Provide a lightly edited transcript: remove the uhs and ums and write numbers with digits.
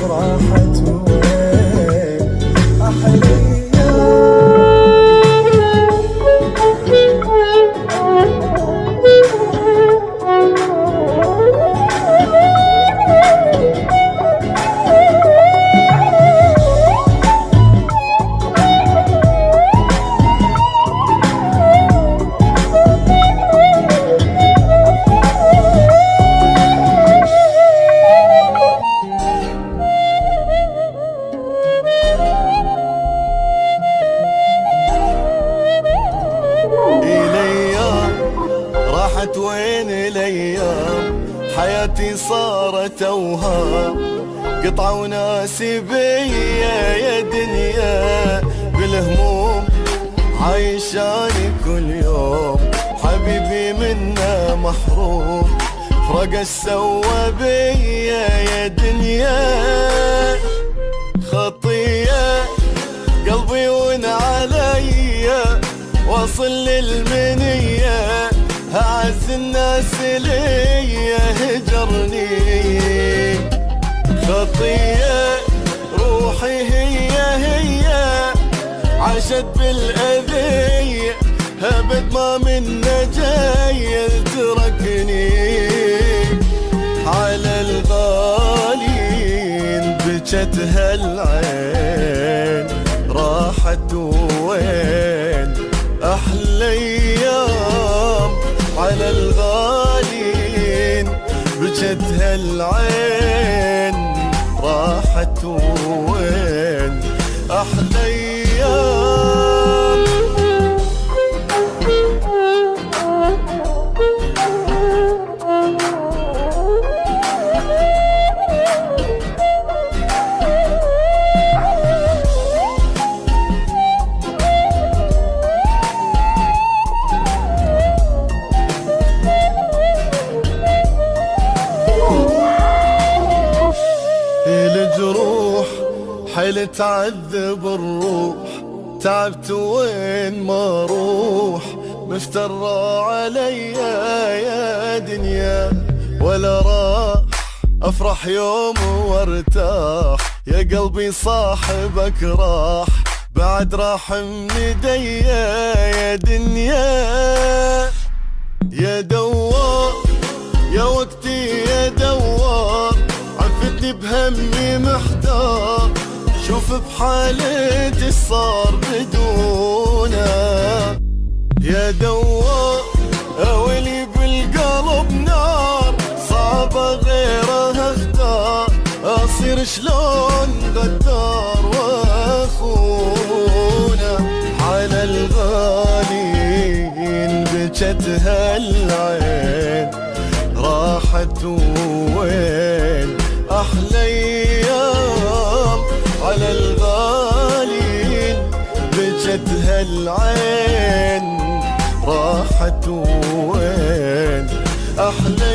راحت وين أحلى راحت وين الايام حياتي صارت اوهام قطعة وناسي بيا يا دنيا بالهموم عايشاني كل يوم حبيبي منا محروم فرق سوى بيا يا دنيا خطية قلبي ونعليا واصل للمنية أعز الناس ليا هجرني خطية روحي هي عاشت بالأذية أبد ما منا جاي تركني على الغالين بجت هالعين راحت وين أحلى أيام على الغالين بجت هالعين راحت وين أحلى أيام الجروح حيل تعذب الروح تعبت وين ما روح مفترى عليا يا دنيا ولا راح افرح يوم وارتاح يا قلبي صاحبك راح بعد راح من ايديا يا دنيا يا دوار يا وقتي يا دوار عفتني بهمي محتار شوف بحالتي صار بدونا يا دوار أولي بالقلب نار صعبة غيرها اختار أصير شلون غدار واخونا على الغالين بجت هالعين راحت وين أحلى أيام على الغالين بجت هالعين راحت وين أحلى